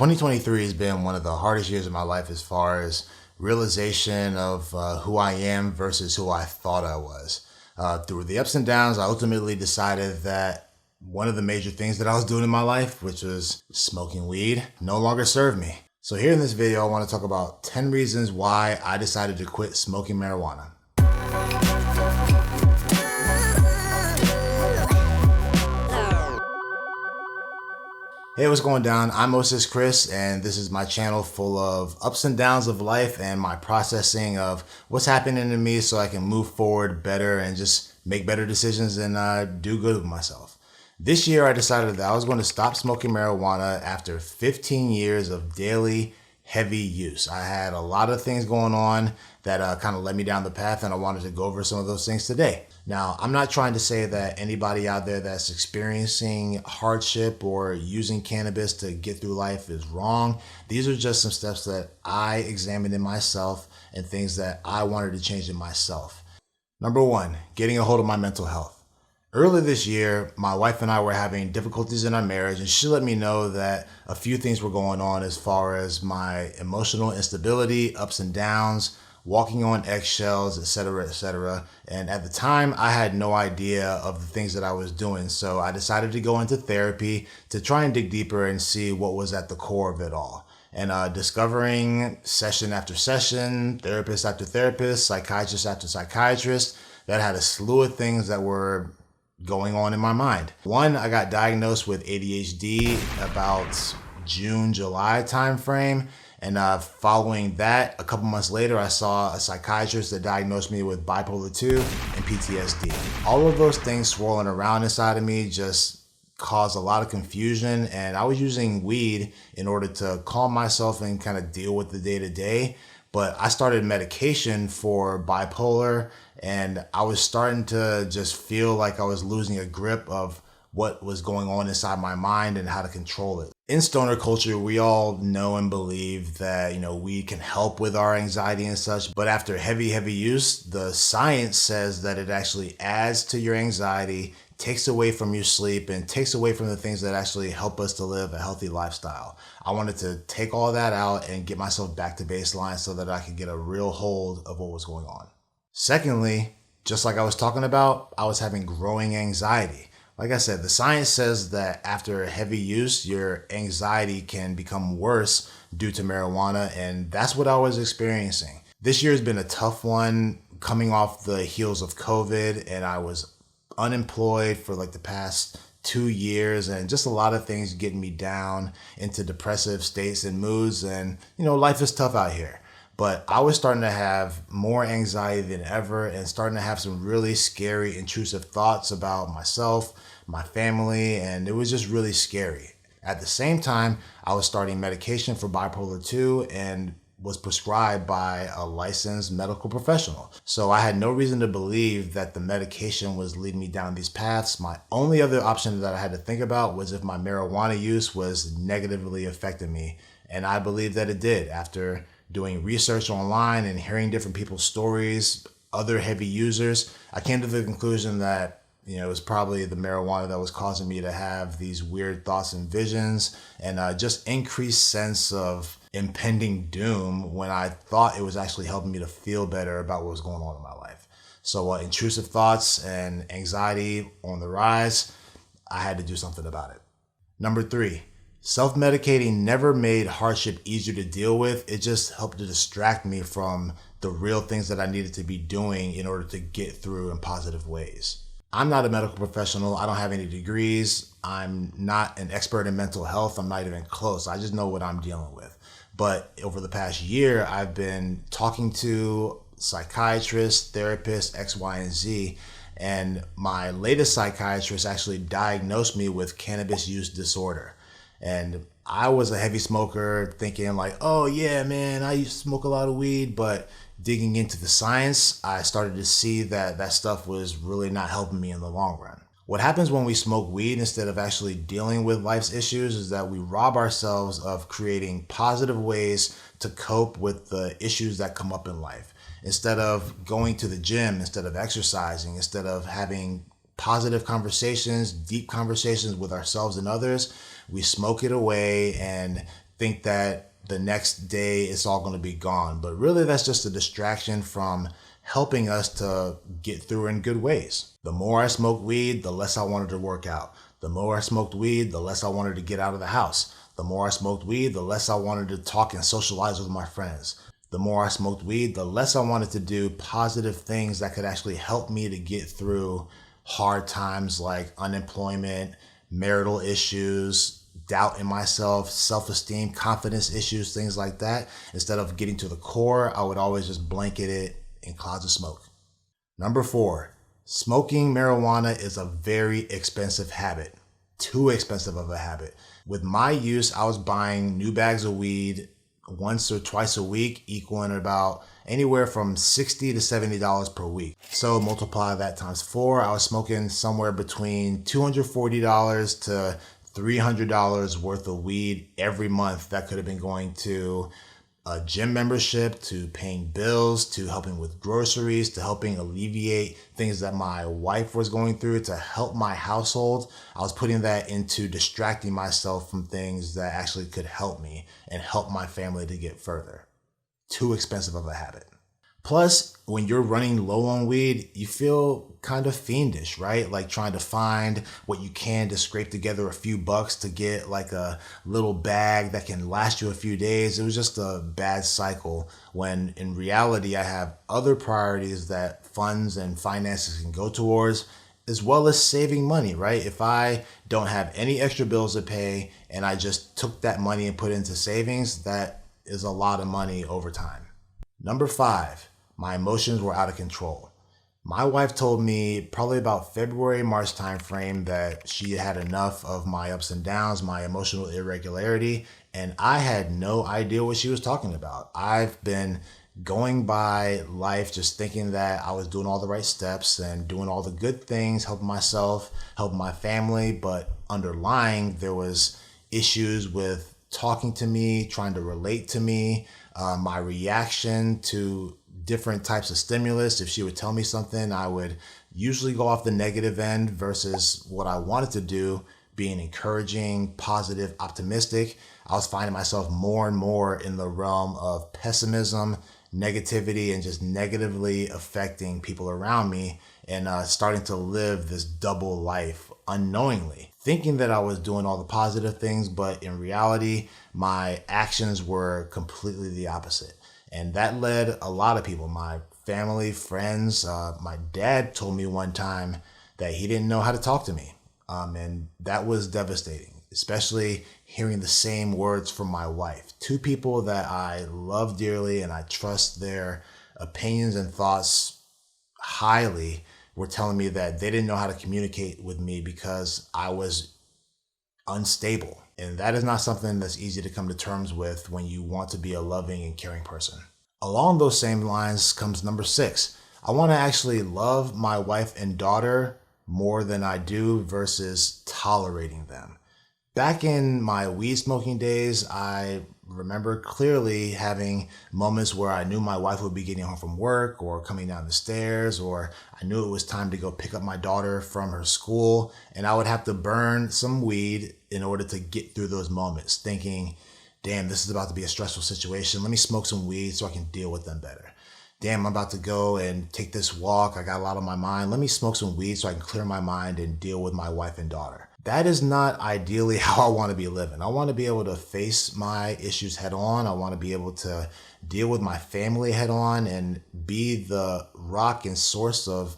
2023 has been one of the hardest years of my life as far as realization of who I am versus who I thought I was. Through the ups and downs, I ultimately decided that one of the major things that I was doing in my life, which was smoking weed, no longer served me. So here in this video, I want to talk about 10 reasons why I decided to quit smoking marijuana. Hey, what's going down? I'm Moses Chris, and this is my channel full of ups and downs of life and my processing of what's happening to me so I can move forward better and just make better decisions and do good with myself. This year, I decided that I was going to stop smoking marijuana after 15 years of daily heavy use. I had a lot of things going on that kind of led me down the path, and I wanted to go over some of those things today. Now, I'm not trying to say that anybody out there that's experiencing hardship or using cannabis to get through life is wrong. These are just some steps that I examined in myself and things that I wanted to change in myself. Number one, getting a hold of my mental health. Earlier this year, my wife and I were having difficulties in our marriage, and she let me know that a few things were going on as far as my emotional instability, ups and downs, walking on eggshells, etc., etc. And at the time, I had no idea of the things that I was doing. So I decided to go into therapy to try and dig deeper and see what was at the core of it all. And discovering session after session, therapist after therapist, psychiatrist after psychiatrist, that had a slew of things that were going on in my mind. One, I got diagnosed with ADHD about June, July timeframe. And following that, a couple months later, I saw a psychiatrist that diagnosed me with Bipolar 2 and PTSD. All of those things swirling around inside of me just caused a lot of confusion. And I was using weed in order to calm myself and kind of deal with the day-to-day. But I started medication for bipolar, and I was starting to just feel like I was losing a grip of what was going on inside my mind and how to control it. In stoner culture, we all know and believe that, weed can help with our anxiety and such. But after heavy use, the science says that it actually adds to your anxiety, takes away from your sleep, and takes away from the things that actually help us to live a healthy lifestyle. I wanted to take all that out and get myself back to baseline so that I could get a real hold of what was going on. Secondly, just like I was talking about, I was having growing anxiety. Like I said, the science says that after heavy use, your anxiety can become worse due to marijuana, and that's what I was experiencing. This year has been a tough one, coming off the heels of COVID, and I was unemployed for like the past 2 years, and just a lot of things getting me down into depressive states and moods, and life is tough out here. But I was starting to have more anxiety than ever and starting to have some really scary, intrusive thoughts about myself, my family, and it was just really scary. At the same time, I was starting medication for bipolar 2 and was prescribed by a licensed medical professional. So I had no reason to believe that the medication was leading me down these paths. My only other option that I had to think about was if my marijuana use was negatively affecting me. And I believe that it did. After doing research online and hearing different people's stories, other heavy users, I came to the conclusion that it was probably the marijuana that was causing me to have these weird thoughts and visions and just increased sense of impending doom when I thought it was actually helping me to feel better about what was going on in my life. So intrusive thoughts and anxiety on the rise, I had to do something about it. Number 3, self-medicating never made hardship easier to deal with. It just helped to distract me from the real things that I needed to be doing in order to get through in positive ways. I'm not a medical professional. I don't have any degrees. I'm not an expert in mental health. I'm not even close. I just know what I'm dealing with. But over the past year, I've been talking to psychiatrists, therapists, X, Y, and Z. And my latest psychiatrist actually diagnosed me with cannabis use disorder. And I was a heavy smoker thinking like, oh yeah, man, I used to smoke a lot of weed. But digging into the science, I started to see that that stuff was really not helping me in the long run. What happens when we smoke weed instead of actually dealing with life's issues is that we rob ourselves of creating positive ways to cope with the issues that come up in life. Instead of going to the gym, instead of exercising, instead of having positive conversations, deep conversations with ourselves and others, we smoke it away and think that the next day it's all going to be gone. But really, that's just a distraction from helping us to get through in good ways. The more I smoked weed, the less I wanted to work out. The more I smoked weed, the less I wanted to get out of the house. The more I smoked weed, the less I wanted to talk and socialize with my friends. The more I smoked weed, the less I wanted to do positive things that could actually help me to get through hard times like unemployment, marital issues, doubt in myself, self-esteem, confidence issues, things like that. Instead of getting to the core, I would always just blanket it in clouds of smoke. Number 4, smoking marijuana is a very expensive habit. Too expensive of a habit. With my use, I was buying new bags of weed once or twice a week, equaling about anywhere from $60 to $70 per week. So multiply that times 4, I was smoking somewhere between $240 to $300 worth of weed every month. That could have been going to a gym membership, to paying bills, to helping with groceries, to helping alleviate things that my wife was going through, to help my household. I was putting that into distracting myself from things that actually could help me and help my family to get further. Too expensive of a habit. Plus, when you're running low on weed, you feel kind of fiendish, right? Like trying to find what you can to scrape together a few bucks to get like a little bag that can last you a few days. It was just a bad cycle when in reality, I have other priorities that funds and finances can go towards, as well as saving money, right? If I don't have any extra bills to pay and I just took that money and put it into savings, that is a lot of money over time. Number 5, my emotions were out of control. My wife told me probably about February, March timeframe that she had enough of my ups and downs, my emotional irregularity, and I had no idea what she was talking about. I've been going by life just thinking that I was doing all the right steps and doing all the good things, helping myself, helping my family, but underlying there was issues with talking to me, trying to relate to me, my reaction to different types of stimulus. If she would tell me something, I would usually go off the negative end versus what I wanted to do, being encouraging, positive, optimistic. I was finding myself more and more in the realm of pessimism, negativity, and just negatively affecting people around me, and starting to live this double life unknowingly, thinking that I was doing all the positive things, but in reality, my actions were completely the opposite. And that led a lot of people, my family, friends. My dad told me one time that he didn't know how to talk to me. And that was devastating, especially hearing the same words from my wife. Two people that I love dearly and I trust their opinions and thoughts highly were telling me that they didn't know how to communicate with me because I was unstable. And that is not something that's easy to come to terms with when you want to be a loving and caring person. Along those same lines comes number 6. I want to actually love my wife and daughter more than I do versus tolerating them. Back in my weed smoking days, I remember clearly having moments where I knew my wife would be getting home from work or coming down the stairs, or I knew it was time to go pick up my daughter from her school, and I would have to burn some weed in order to get through those moments, thinking, damn, this is about to be a stressful situation. Let me smoke some weed so I can deal with them better. Damn, I'm about to go and take this walk. I got a lot on my mind. Let me smoke some weed so I can clear my mind and deal with my wife and daughter. That is not ideally how I want to be living. I want to be able to face my issues head on. I want to be able to deal with my family head on and be the rock and source of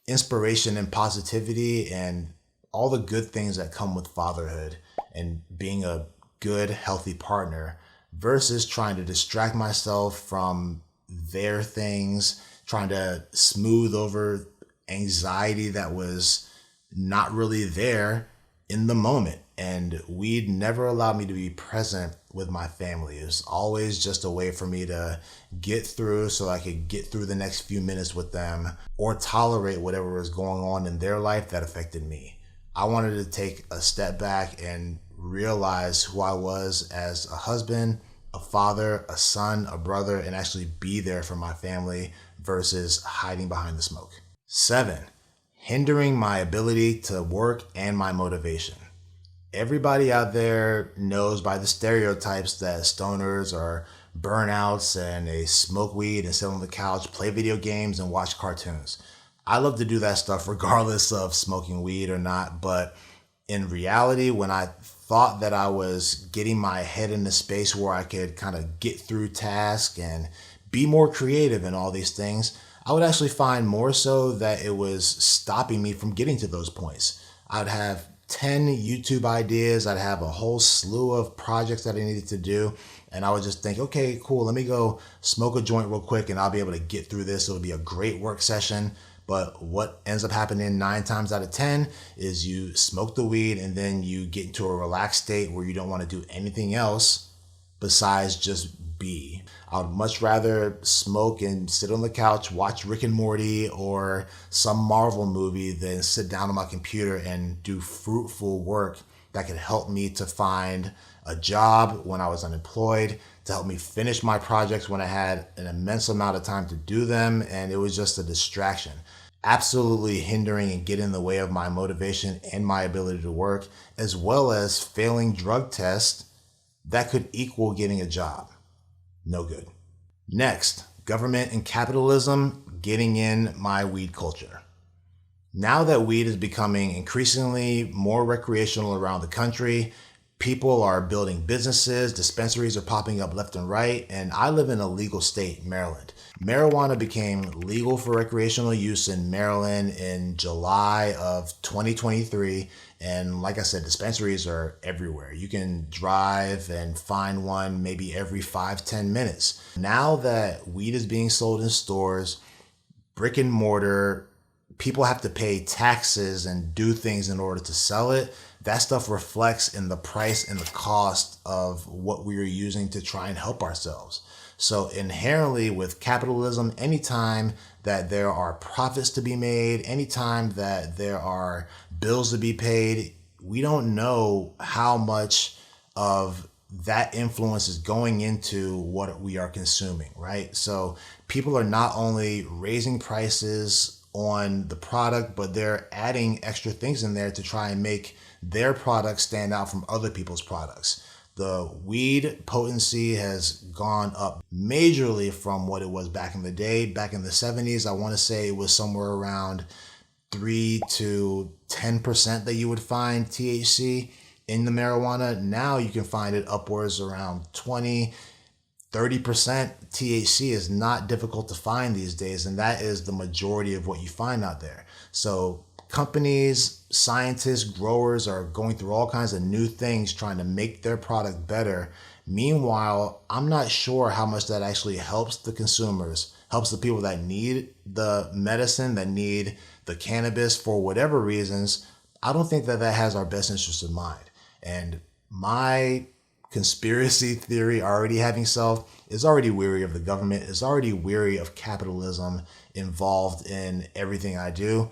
inspiration and positivity and all the good things that come with fatherhood and being a good, healthy partner, versus trying to distract myself from their things, trying to smooth over anxiety that was not really there in the moment. And weed never allowed me to be present with my family. It was always just a way for me to get through so I could get through the next few minutes with them or tolerate whatever was going on in their life that affected me. I wanted to take a step back and realize who I was as a husband, a father, a son, a brother, and actually be there for my family versus hiding behind the smoke. 7, hindering my ability to work and my motivation. Everybody out there knows by the stereotypes that stoners are burnouts and they smoke weed and sit on the couch, play video games, and watch cartoons. I love to do that stuff regardless of smoking weed or not, but in reality, when I thought that I was getting my head in a space where I could kind of get through tasks and be more creative and all these things, I would actually find more so that it was stopping me from getting to those points. I'd have 10 YouTube ideas, I'd have a whole slew of projects that I needed to do, and I would just think, okay, cool, let me go smoke a joint real quick and I'll be able to get through this. It'll be a great work session. But what ends up happening 9 times out of 10 is you smoke the weed and then you get into a relaxed state where you don't want to do anything else besides just be. I would much rather smoke and sit on the couch, watch Rick and Morty or some Marvel movie than sit down on my computer and do fruitful work that could help me to find a job when I was unemployed, to help me finish my projects when I had an immense amount of time to do them, and it was just a distraction. Absolutely hindering and get in the way of my motivation and my ability to work, as well as failing drug tests that could equal getting a job. No good. Next, government and capitalism getting in my weed culture. Now that weed is becoming increasingly more recreational around the country, people are building businesses, dispensaries are popping up left and right, and I live in a legal state, Maryland. Marijuana became legal for recreational use in Maryland in July of 2023. And like I said, dispensaries are everywhere. You can drive and find one maybe every 5-10 minutes. Now that weed is being sold in stores, brick and mortar, people have to pay taxes and do things in order to sell it. That stuff reflects in the price and the cost of what we are using to try and help ourselves. So inherently with capitalism, anytime that there are profits to be made, anytime that there are bills to be paid, we don't know how much of that influence is going into what we are consuming, right? So people are not only raising prices on the product, but they're adding extra things in there to try and make their product stand out from other people's products. The weed potency has gone up majorly from what it was back in the day. Back in the 70s, I want to say it was somewhere around 3 to 10% that you would find THC in the marijuana. Now you can find it upwards around 20, 30%. THC is not difficult to find these days, and that is the majority of what you find out there. So companies, scientists, growers are going through all kinds of new things trying to make their product better. Meanwhile, I'm not sure how much that actually helps the consumers, helps the people that need the medicine, that need the cannabis for whatever reasons. I don't think that that has our best interest in mind. And my conspiracy theory already having self is already weary of the government, is already weary of capitalism involved in everything I do.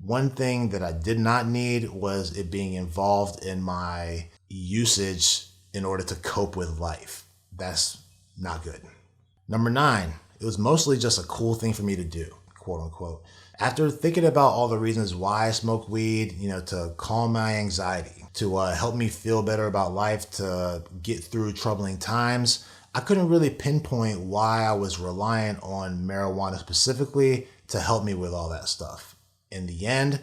One thing that I did not need was it being involved in my usage in order to cope with life. That's not good. Number 9, it was mostly just a cool thing for me to do, quote unquote. After thinking about all the reasons why I smoke weed, to calm my anxiety, to help me feel better about life, to get through troubling times, I couldn't really pinpoint why I was reliant on marijuana specifically to help me with all that stuff. In the end,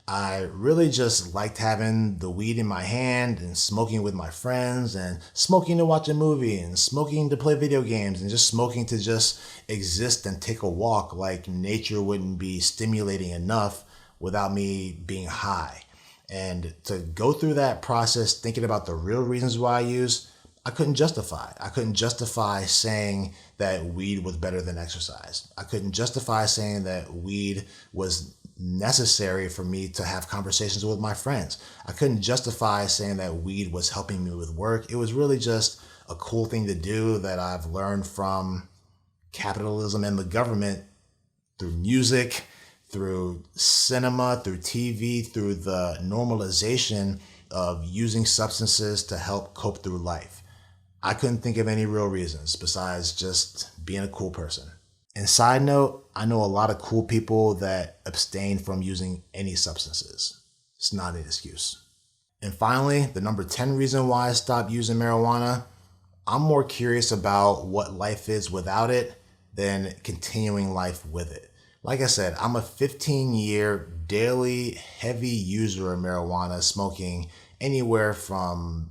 I really just liked having the weed in my hand and smoking with my friends and smoking to watch a movie and smoking to play video games and just smoking to just exist and take a walk, like nature wouldn't be stimulating enough without me being high. And to go through that process, thinking about the real reasons why I use, I couldn't justify it. I couldn't justify saying that weed was better than exercise. I couldn't justify saying that weed was necessary for me to have conversations with my friends. I couldn't justify saying that weed was helping me with work. It was really just a cool thing to do that I've learned from capitalism and the government through music, through cinema, through TV, through the normalization of using substances to help cope through life. I couldn't think of any real reasons besides just being a cool person. And side note, I know a lot of cool people that abstain from using any substances. It's not an excuse. And finally, the number 10 reason why I stopped using marijuana, I'm more curious about what life is without it than continuing life with it. Like I said, I'm a 15-year daily heavy user of marijuana, smoking anywhere from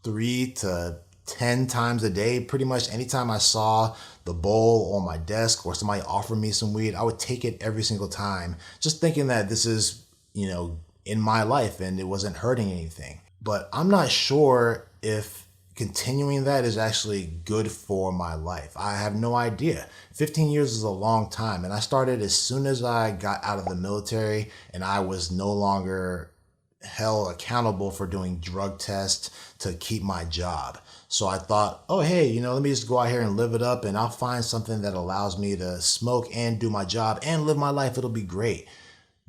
3 to 10 times a day. Pretty much anytime I saw the bowl on my desk or somebody offered me some weed, I would take it every single time, just thinking that this is, in my life and it wasn't hurting anything. But I'm not sure if continuing that is actually good for my life. I have no idea. 15 years is a long time, and I started as soon as I got out of the military and I was no longer held accountable for doing drug tests to keep my job. So I thought, oh, hey, let me just go out here and live it up, and I'll find something that allows me to smoke and do my job and live my life. It'll be great.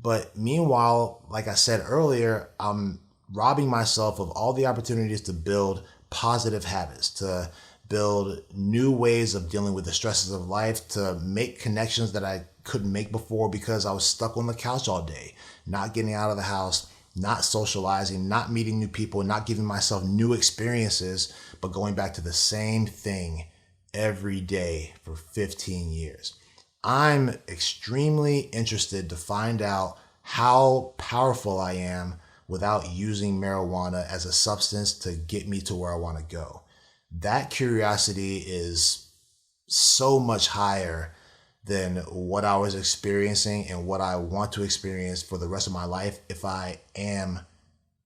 But meanwhile, like I said earlier, I'm robbing myself of all the opportunities to build positive habits, to build new ways of dealing with the stresses of life, to make connections that I couldn't make before because I was stuck on the couch all day, not getting out of the house, not socializing, not meeting new people, not giving myself new experiences, but going back to the same thing every day for 15 years. I'm extremely interested to find out how powerful I am without using marijuana as a substance to get me to where I want to go. That curiosity is so much higher than what I was experiencing and what I want to experience for the rest of my life if I am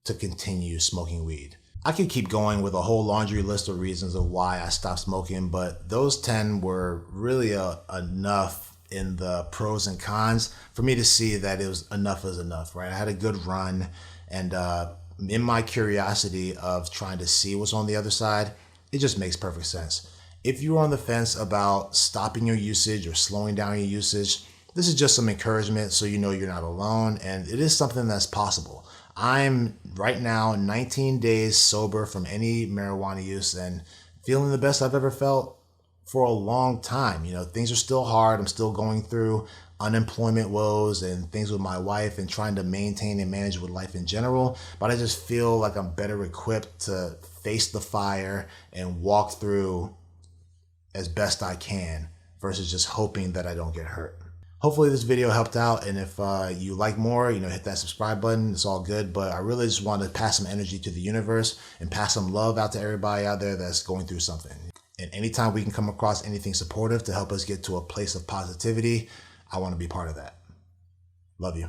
to continue smoking weed. I could keep going with a whole laundry list of reasons of why I stopped smoking, but those 10 were really enough in the pros and cons for me to see that it was enough is enough, right? I had a good run, and in my curiosity of trying to see what's on the other side, it just makes perfect sense. If you're on the fence about stopping your usage or slowing down your usage, this is just some encouragement so you know you're not alone, and it is something that's possible. I'm right now 19 days sober from any marijuana use and feeling the best I've ever felt for a long time. Things are still hard. I'm still going through unemployment woes and things with my wife and trying to maintain and manage with life in general. But I just feel like I'm better equipped to face the fire and walk through as best I can versus just hoping that I don't get hurt. Hopefully this video helped out, and if you like more, hit that subscribe button. It's all good, but I really just want to pass some energy to the universe and pass some love out to everybody out there that's going through something. And anytime we can come across anything supportive to help us get to a place of positivity, I want to be part of that. Love you.